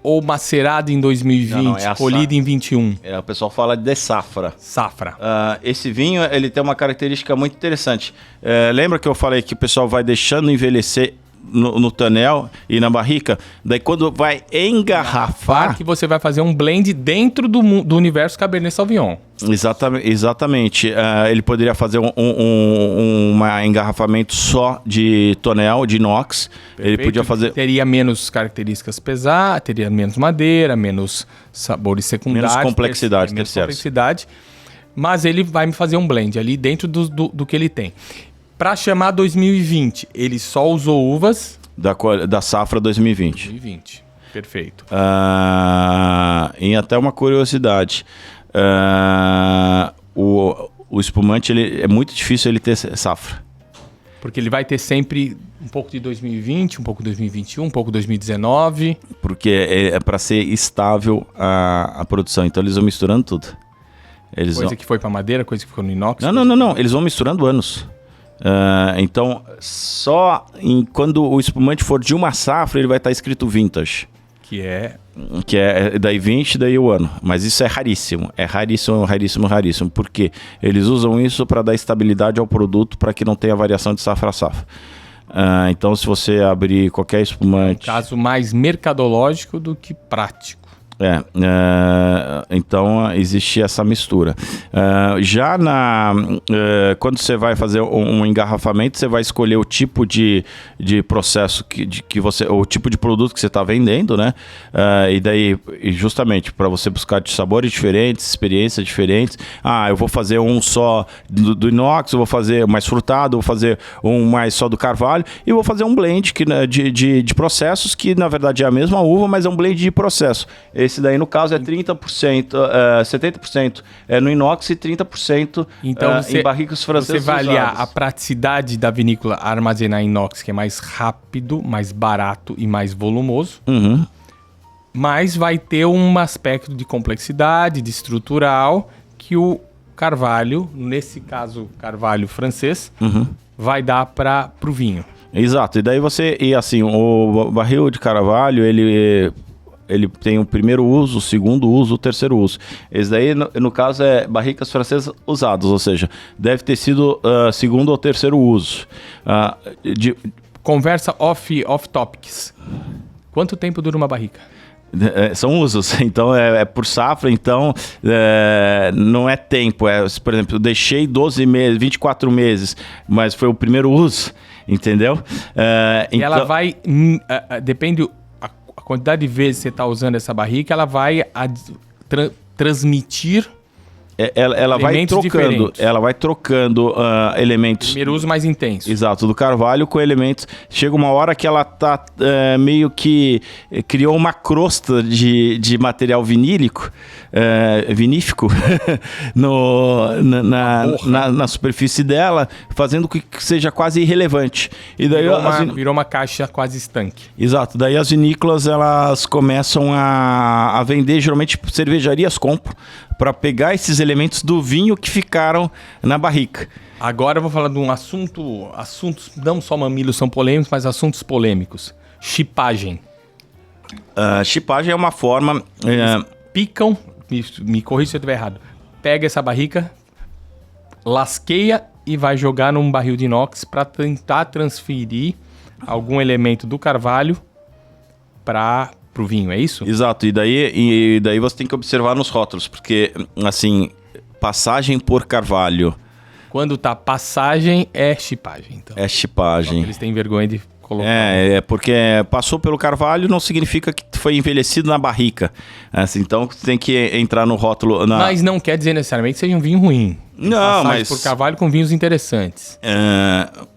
ou macerada em 2020, não, colhida em 21? O pessoal fala de safra. Safra. Esse vinho ele tem uma característica muito interessante. Lembra que eu falei que o pessoal vai deixando envelhecer no tonel e na barrica? Daí quando vai engarrafar... que você vai fazer um blend dentro do universo Cabernet Sauvignon. Exatamente. Ele poderia fazer um engarrafamento só de tonel, de inox. Perfeito. Ele podia fazer... Teria menos características pesadas, teria menos madeira, menos sabores secundários. Menos complexidade, mas ele vai me fazer um blend ali dentro do que ele tem. Para chamar 2020, ele só usou uvas... Da safra 2020. 2020, perfeito. E até uma curiosidade. o espumante é muito difícil ele ter safra. Porque ele vai ter sempre um pouco de 2020, um pouco de 2021, um pouco de 2019. Porque é para ser estável a produção. Então eles vão misturando tudo. Coisa que foi para madeira, coisa que ficou no inox? Não. Eles vão misturando anos. Então, quando o espumante for de uma safra, ele vai estar escrito vintage. Que é daí 20, daí o ano. Mas isso é raríssimo. É raríssimo, raríssimo, raríssimo. Porque eles usam isso para dar estabilidade ao produto, para que não tenha variação de safra a safra. Então, se você abrir qualquer espumante... É um caso mais mercadológico do que prático. Então existe essa mistura. Quando você vai fazer um engarrafamento, você vai escolher o tipo de processo o tipo de produto que você está vendendo, né? E daí, justamente, para você buscar de sabores diferentes, experiências diferentes. Eu vou fazer um só do inox, eu vou fazer mais frutado, eu vou fazer um mais só do carvalho, e vou fazer um blend de processos, que na verdade é a mesma uva, mas é um blend de processo. Esse daí, no caso, é 30%, 70% no inox e 30% em barricas francesas. Você vai aliar a praticidade da vinícola a armazenar inox, que é mais rápido, mais barato e mais volumoso. Uhum. Mas vai ter um aspecto de complexidade, de estrutural, que o carvalho, nesse caso carvalho francês, vai dar para o vinho. Exato. E daí o barril de carvalho, ele tem o primeiro uso, o segundo uso, o terceiro uso. Esse daí, no caso, é barricas francesas usadas, ou seja, deve ter sido segundo ou terceiro uso. Conversa off-topics. Quanto tempo dura uma barrica? São usos, então é por safra, então não é tempo. Por exemplo, eu deixei 12 meses, 24 meses, mas foi o primeiro uso, entendeu? E ela vai, depende... A quantidade de vezes que você está usando essa barrica, ela vai transmitir ela vai trocando elementos. Primeiro uso mais intenso. Exato, do carvalho com elementos. Chega uma hora que ela tá meio que criou uma crosta de material vinílico, vinífico na superfície dela, fazendo com que seja quase irrelevante. E daí virou uma caixa quase estanque. Exato, daí as vinícolas elas começam a vender, geralmente cervejarias compram, para pegar esses elementos do vinho que ficaram na barrica. Agora eu vou falar de um assuntos não só mamilos são polêmicos, mas assuntos polêmicos. Chipagem. Chipagem é uma forma... Eles picam, me corrija se eu estiver errado, pega essa barrica, lasqueia e vai jogar num barril de inox para tentar transferir algum elemento do carvalho para o vinho, é isso? Exato, e daí você tem que observar nos rótulos, porque, assim, passagem por carvalho... Quando tá passagem, é chipagem. Então. É chipagem. Eles têm vergonha de colocar. Porque passou pelo carvalho não significa que foi envelhecido na barrica. Assim, então tem que entrar no rótulo... Mas não quer dizer necessariamente que seja um vinho ruim. Não, mas... por carvalho com vinhos interessantes.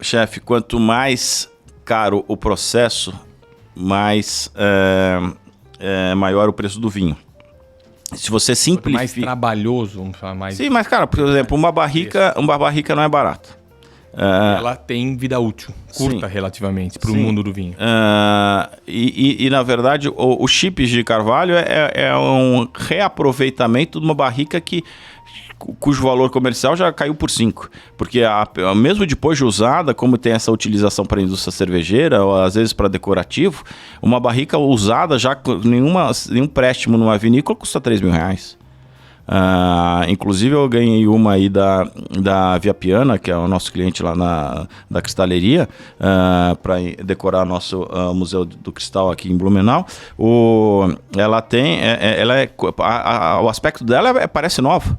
Chefe, quanto mais caro o processo... maior o preço do vinho. Se você simplifica... mais trabalhoso, vamos falar mais... Sim, mas cara, por exemplo, uma barrica não é barata. Ela tem vida útil, curta relativamente, para o mundo do vinho. E na verdade, o chips de carvalho é um reaproveitamento de uma barrica cujo valor comercial já caiu por 5. Porque mesmo depois de usada, como tem essa utilização para a indústria cervejeira, ou às vezes para decorativo, uma barrica usada, já nenhum préstimo numa vinícola, custa R$3.000. Inclusive eu ganhei uma aí da Via Piana, que é o nosso cliente lá da cristaleria, para decorar nosso Museu do Cristal aqui em Blumenau. Ela tem, o aspecto dela parece nova.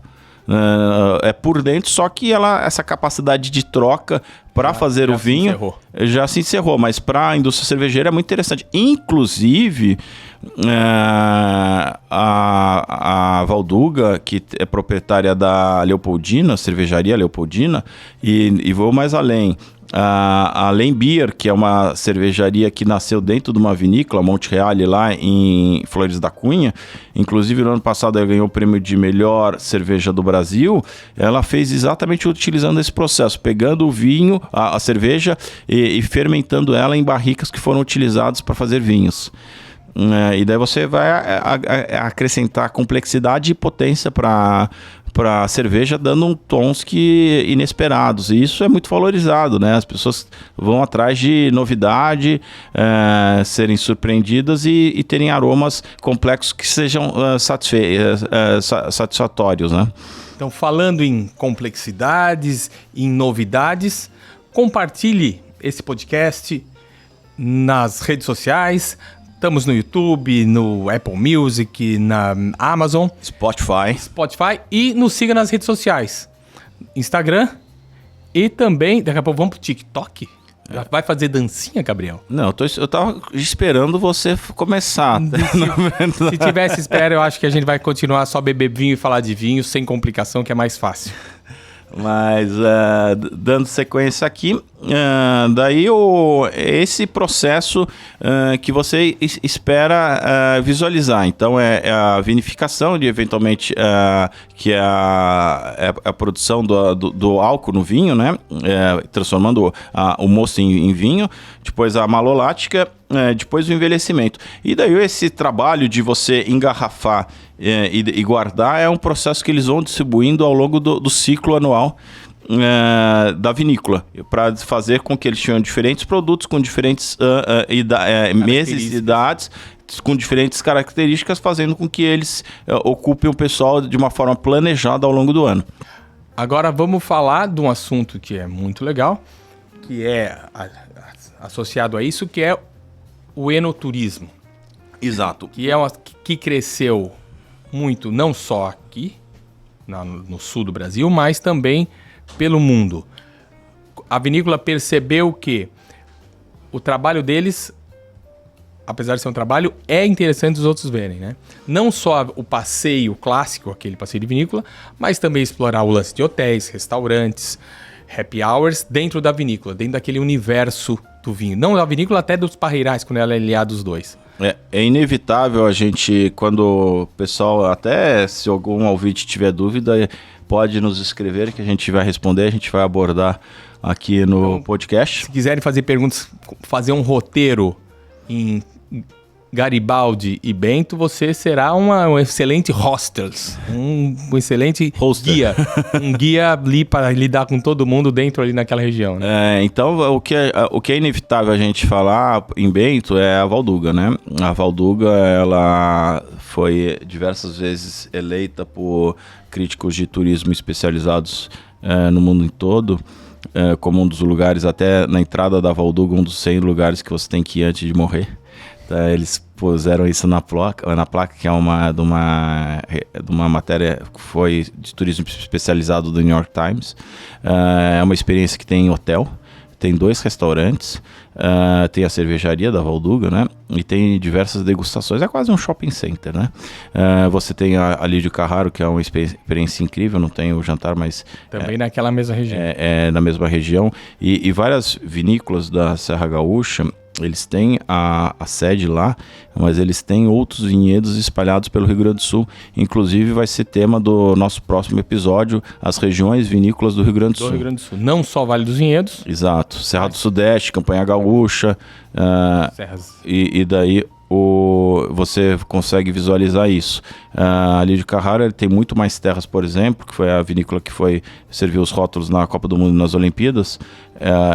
Por dentro, só que essa capacidade de troca para fazer o vinho já se encerrou, mas para a indústria cervejeira é muito interessante. Inclusive a Valduga, que é proprietária da Leopoldina, cervejaria Leopoldina, e vou mais além, A Lembier, que é uma cervejaria que nasceu dentro de uma vinícola, Monte Reale, lá em Flores da Cunha. Inclusive, no ano passado, ela ganhou o prêmio de melhor cerveja do Brasil. Ela fez exatamente utilizando esse processo, pegando o vinho, a cerveja, e fermentando ela em barricas que foram utilizadas para fazer vinhos. E daí você vai acrescentar complexidade e potência para a cerveja, dando tons inesperados. E isso é muito valorizado, né? As pessoas vão atrás de novidade, serem surpreendidas e terem aromas complexos que sejam satisfatórios, né? Então, falando em complexidades, em novidades, compartilhe esse podcast nas redes sociais. Estamos no YouTube, no Apple Music, na Amazon, Spotify e nos siga nas redes sociais. Instagram e também, daqui a pouco vamos pro TikTok. Já vai fazer dancinha, Gabriel? Não, eu tava esperando você começar. Se tivesse espera, eu acho que a gente vai continuar só beber vinho e falar de vinho sem complicação, que é mais fácil. Mas, dando sequência aqui, daí esse processo que você espera visualizar. Então, é a vinificação, de eventualmente, que é a produção do álcool no vinho, né? Transformando o mosto em vinho. Depois, a malolática. Depois o envelhecimento. E daí esse trabalho de você engarrafar e guardar é um processo que eles vão distribuindo ao longo do ciclo anual da vinícola, para fazer com que eles tenham diferentes produtos com diferentes meses e idades, com diferentes características, fazendo com que eles ocupem o pessoal de uma forma planejada ao longo do ano. Agora vamos falar de um assunto que é muito legal, que é associado a isso, que é o enoturismo. Exato. Que cresceu muito, não só aqui, no sul do Brasil, mas também pelo mundo. A vinícola percebeu que o trabalho deles, apesar de ser um trabalho, é interessante os outros verem, né? Não só o passeio clássico, aquele passeio de vinícola, mas também explorar o lance de hotéis, restaurantes, happy hours dentro da vinícola, dentro daquele universo do vinho. Não da vinícola, até dos parreirais, quando ela é aliada dos dois. É inevitável a gente, quando o pessoal, até se algum ouvinte tiver dúvida, pode nos escrever que a gente vai responder, a gente vai abordar aqui no podcast. Se quiserem fazer perguntas, fazer um roteiro em Garibaldi e Bento, você será um excelente hostess, um excelente guia, um guia ali para lidar com todo mundo dentro ali naquela região, né? Então, o que é inevitável a gente falar em Bento é a Valduga, né? A Valduga, ela foi diversas vezes eleita por críticos de turismo especializados no mundo todo, como um dos lugares, até na entrada da Valduga, um dos 100 lugares que você tem que ir antes de morrer. Eles puseram isso na placa, que é de uma matéria que foi de turismo especializado do New York Times. É uma experiência que tem hotel, tem 2 restaurantes, tem a cervejaria da Valduga, né? E tem diversas degustações, é quase um shopping center, né? Você tem a Lídio Carraro, que é uma experiência incrível, não tem o jantar, mas... Também naquela mesma região. Na mesma região. E várias vinícolas da Serra Gaúcha, eles têm a sede lá, mas eles têm outros vinhedos espalhados pelo Rio Grande do Sul. Inclusive vai ser tema do nosso próximo episódio, as regiões vinícolas do Rio Grande do Sul. Rio Grande do Sul. Não só Vale dos Vinhedos. Exato. Serra do Sudeste, Campanha Gaúcha. Serras. E daí você consegue visualizar isso. A Lídio Carraro tem muito mais terras, por exemplo, que foi a vinícola que serviu os rótulos na Copa do Mundo e nas Olimpíadas.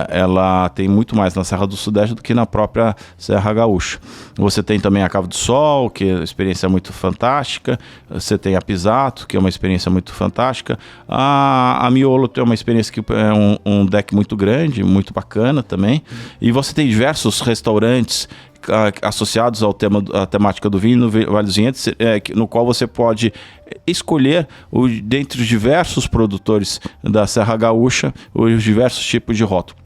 Ela tem muito mais na Serra do Sudeste do que na própria Serra Gaúcha. Você tem também a Cava do Sol, que é uma experiência muito fantástica. Você tem a Pisato, que é uma experiência muito fantástica. A Miolo tem uma experiência que é um deck muito grande, muito bacana também. E você tem diversos restaurantes associados à temática do vinho no Vale dos Vinhedos, no qual você pode escolher dentre os diversos produtores da Serra Gaúcha os diversos tipos de rótulo.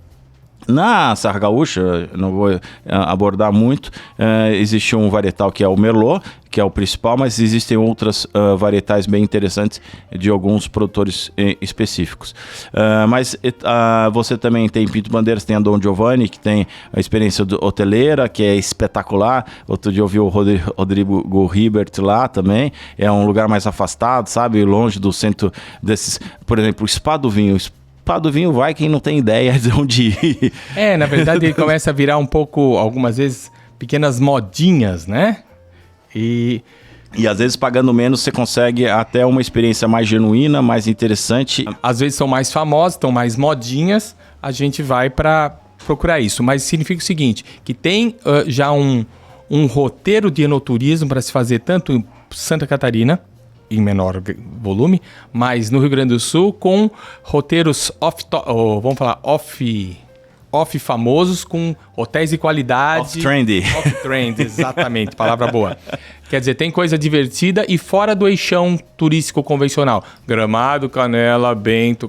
Na Serra Gaúcha, não vou abordar muito, existe um varietal que é o Merlot, que é o principal, mas existem outras varietais bem interessantes de alguns produtores específicos. Mas você também tem Pinto Bandeiras, tem a Dom Giovanni, que tem a experiência hoteleira, que é espetacular. Outro dia eu vi o Rodrigo Ribert lá também. É um lugar mais afastado, sabe? Longe do centro desses... Por exemplo, o Spa do Vinho. Spa do Vinho vai quem não tem ideia de onde ir. Na verdade ele começa a virar um pouco, algumas vezes, pequenas modinhas, né? E às vezes pagando menos você consegue até uma experiência mais genuína, mais interessante. Às vezes são mais famosas, estão mais modinhas, a gente vai para procurar isso. Mas significa o seguinte, que tem já um roteiro de enoturismo para se fazer tanto em Santa Catarina, em menor volume, mas no Rio Grande do Sul com roteiros off famosos, com hotéis de qualidade. Off-trendy. Off-trend, exatamente, palavra boa. Quer dizer, tem coisa divertida e fora do eixão turístico convencional. Gramado, Canela, Bento,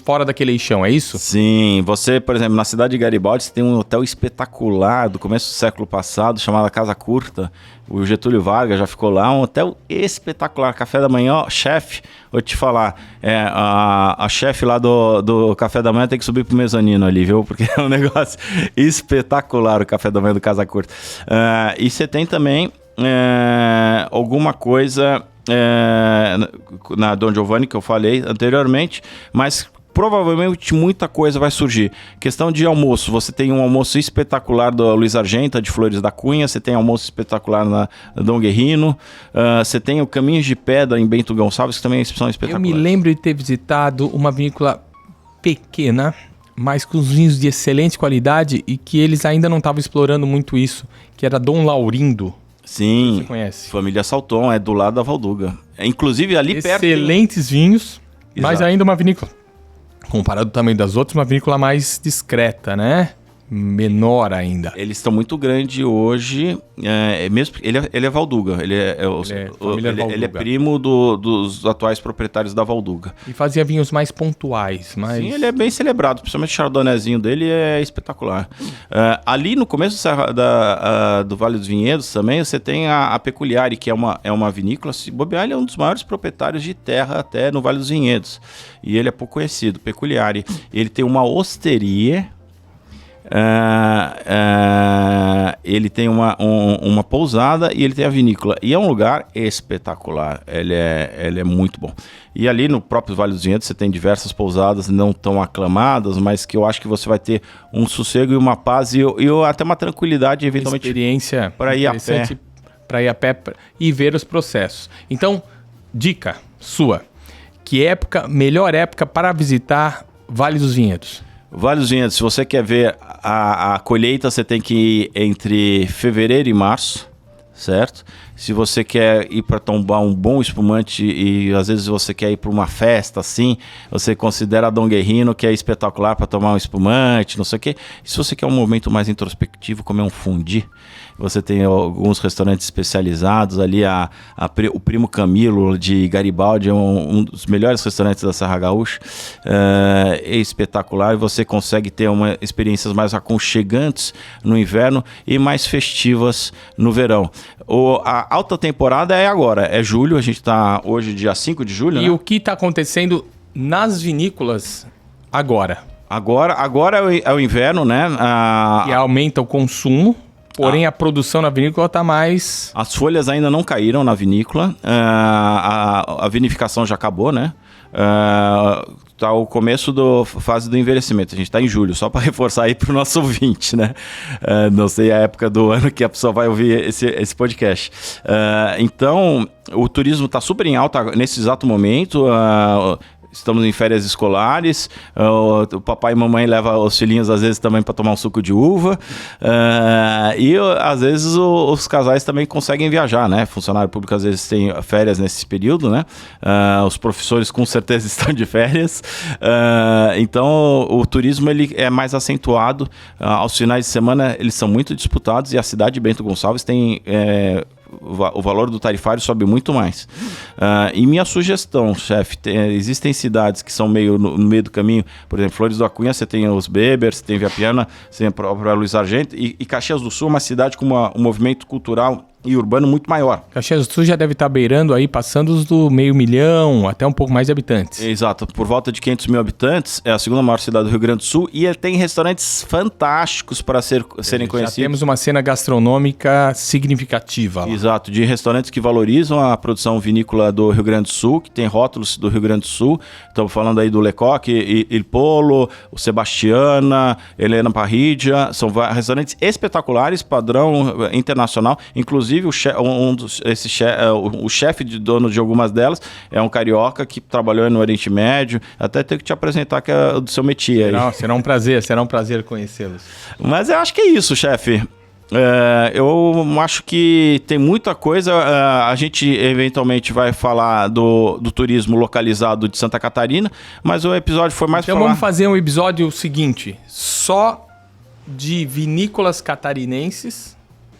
fora daquele eixão, é isso? Sim, você, por exemplo, na cidade de Garibaldi, você tem um hotel espetacular do começo do século passado, chamado Casa Curta. O Getúlio Vargas já ficou lá, um hotel espetacular. Café da manhã, chefe, vou te falar, a chefe lá do café da manhã tem que subir pro mezanino ali, viu? Porque é um negócio espetacular o café da manhã do Casa Curta. E você tem também alguma coisa na Dom Giovanni que eu falei anteriormente, mas provavelmente muita coisa vai surgir. Questão de almoço, você tem um almoço espetacular do Luiz Argenta, de Flores da Cunha, você tem almoço espetacular na Dom Guerrino, você tem o Caminhos de Pedra em Bento Gonçalves, que também são espetaculares. Eu me lembro de ter visitado uma vinícola pequena, mas com vinhos de excelente qualidade e que eles ainda não estavam explorando muito isso, que era Dom Laurindo. Sim, você conhece? Família Salton, é do lado da Valduga. Inclusive ali perto... Excelentes vinhos, mas Exato. ainda uma vinícola, comparado ao tamanho das outras, uma vinícola mais discreta, né? Menor ainda. Eles estão muito grandes hoje, mesmo ele é Valduga, ele é primo dos atuais proprietários da Valduga. E fazia vinhos mais pontuais. Sim, ele é bem celebrado, principalmente o chardonnayzinho dele é espetacular. Ali no começo do Vale dos Vinhedos também, você tem a Peculiare, que é uma vinícola, se bobear, ele é um dos maiores proprietários de terra até no Vale dos Vinhedos. E ele é pouco conhecido, Peculiare. Ele tem uma osteria... ele tem uma pousada e ele tem a vinícola. E é um lugar espetacular. Ele é muito bom. E ali no próprio Vale dos Vinhedos você tem diversas pousadas não tão aclamadas, mas que eu acho que você vai ter um sossego e uma paz e até uma tranquilidade, eventualmente. Experiência para ir a pé. Para ir a pé e ver os processos. Então, dica sua. Melhor época para visitar Vale dos Vinhedos? Vale dos Vinhedos, se você quer ver a colheita, você tem que ir entre fevereiro e março, certo? Se você quer ir para tomar um bom espumante e às vezes você quer ir para uma festa assim, você considera a Dom Guerrino, que é espetacular para tomar um espumante, não sei o quê. E se você quer um momento mais introspectivo, comer um fondue, você tem alguns restaurantes especializados ali, o Primo Camilo de Garibaldi é um dos melhores restaurantes da Serra Gaúcha, é espetacular e você consegue ter experiências mais aconchegantes no inverno e mais festivas no verão. A alta temporada é agora, é julho, a gente está hoje dia 5 de julho, E né? o que está acontecendo nas vinícolas agora? Agora é o inverno, né? E aumenta o consumo, porém a produção na vinícola está mais... As folhas ainda não caíram na vinícola, a vinificação já acabou, né? Tá o começo da fase do envelhecimento. A gente está em julho, só para reforçar aí para o nosso ouvinte, né? Não sei a época do ano que a pessoa vai ouvir esse podcast. Então, o turismo está super em alta nesse exato momento. Estamos em férias escolares, o papai e mamãe levam os filhinhos às vezes também para tomar um suco de uva, e às vezes os casais também conseguem viajar, né? Funcionário público às vezes tem férias nesse período, né? Os professores com certeza estão de férias, então o turismo ele é mais acentuado, aos finais de semana eles são muito disputados e a cidade de Bento Gonçalves tem... o valor do tarifário sobe muito mais. E minha sugestão, chefe, existem cidades que são meio no meio do caminho, por exemplo, Flores do Acunha, você tem os Bebers, você tem Viapiana, você tem a própria Luiz Argento, e Caxias do Sul é uma cidade com um movimento cultural e urbano muito maior. Caxias do Sul já deve estar beirando aí, passando os do 500.000, até um pouco mais de habitantes. Exato, por volta de 500 mil habitantes, é a segunda maior cidade do Rio Grande do Sul, e ele tem restaurantes fantásticos para serem conhecidos. Já temos uma cena gastronômica significativa lá. Exato, de restaurantes que valorizam a produção vinícola do Rio Grande do Sul, que tem rótulos do Rio Grande do Sul. Estamos falando aí do Lecoq, Il Polo, o Sebastiana, Helena Parrilla. São restaurantes espetaculares, padrão internacional. Inclusive, o chefe de dono de algumas delas é um carioca que trabalhou no Oriente Médio. Até tenho que te apresentar, que é do seu métier aí. Será um prazer conhecê-los. Mas eu acho que é isso, chefe. Eu acho que tem muita coisa. A gente eventualmente vai falar do turismo localizado de Santa Catarina, mas o episódio foi mais então vamos fazer um episódio seguinte, só de vinícolas catarinenses.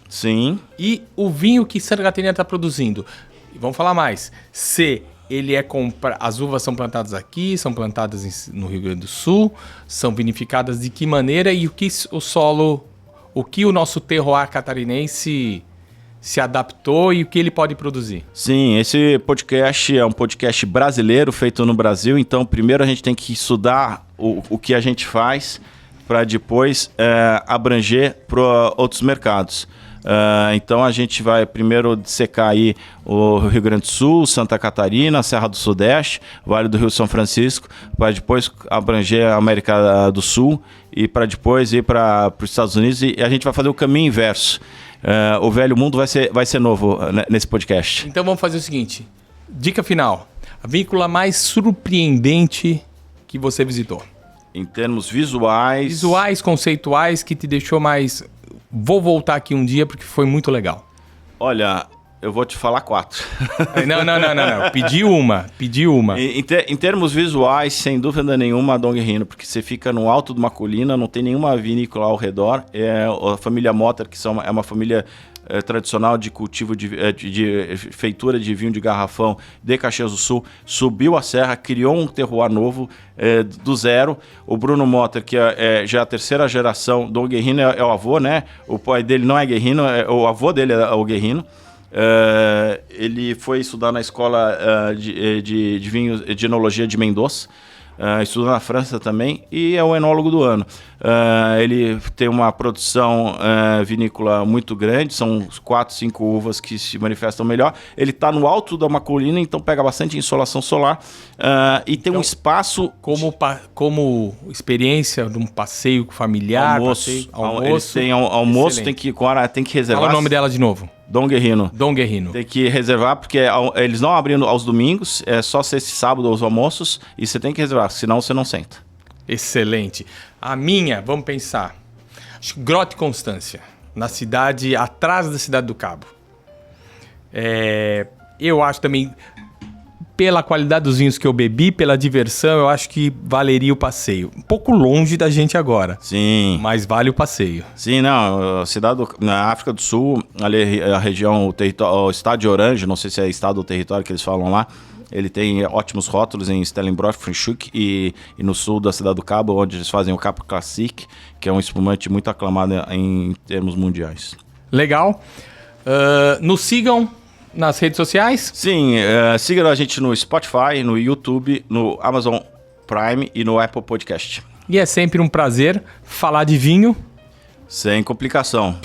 Sim. E o vinho que Santa Catarina está produzindo. E vamos falar mais. Se ele é as uvas são plantadas aqui, são plantadas no Rio Grande do Sul, são vinificadas de que maneira e o que o nosso terroir catarinense se adaptou e o que ele pode produzir. Sim, esse podcast é um podcast brasileiro, feito no Brasil. Então, primeiro a gente tem que estudar o que a gente faz para depois abranger para outros mercados. Então a gente vai primeiro dissecar aí o Rio Grande do Sul, Santa Catarina, Serra do Sudeste, Vale do Rio São Francisco, para depois abranger a América do Sul e para depois ir para os Estados Unidos, e a gente vai fazer o caminho inverso. O velho mundo vai ser novo nesse podcast. Então vamos fazer o seguinte, dica final, a vinícola mais surpreendente que você visitou. Em termos visuais... Visuais, conceituais, que te deixou mais... Vou voltar aqui um dia porque foi muito legal. Olha, eu vou te falar 4. Não. Pedi uma. Em termos visuais, sem dúvida nenhuma, a Dom Guerrino, porque você fica no alto de uma colina, não tem nenhuma vinícola ao redor. A família Motter, que é uma família tradicional de cultivo de feitura de vinho de garrafão de Caxias do Sul, subiu a serra, criou um terroir novo do zero. O Bruno Motter, que já é a terceira geração, Dom Guerrino é o avô, né? O pai dele não é Guerrino, o avô dele é o Guerrino. Ele foi estudar na escola de vinhos, de enologia de Mendoza. Estudou na França também e é o enólogo do ano. Ele tem uma produção vinícola muito grande, são 4, 5 uvas que se manifestam melhor. Ele está no alto de uma colina, então pega bastante insolação solar e tem um espaço... Como experiência de um passeio familiar, almoço. Eles têm almoço, tem que reservar. Fala o nome dela de novo. Dom Guerrino. Tem que reservar, porque eles não abrem aos domingos, é só sexta e sábado os almoços, e você tem que reservar, senão você não senta. Excelente. A minha, vamos pensar, acho que Grota e Constância, na cidade, atrás da Cidade do Cabo. Eu acho também, pela qualidade dos vinhos que eu bebi, pela diversão, eu acho que valeria o passeio. Um pouco longe da gente agora. Sim. Mas vale o passeio. Sim, não. A cidade na África do Sul, ali a região, o estado de Orange, não sei se é estado ou território que eles falam lá, ele tem ótimos rótulos em Stellenbosch, Franschhoek e no sul da Cidade do Cabo, onde eles fazem o Capo Classic, que é um espumante muito aclamado em termos mundiais. Legal. Nos sigam nas redes sociais? Sim, siga a gente no Spotify, no YouTube, no Amazon Prime e no Apple Podcast. E é sempre um prazer falar de vinho. Sem complicação.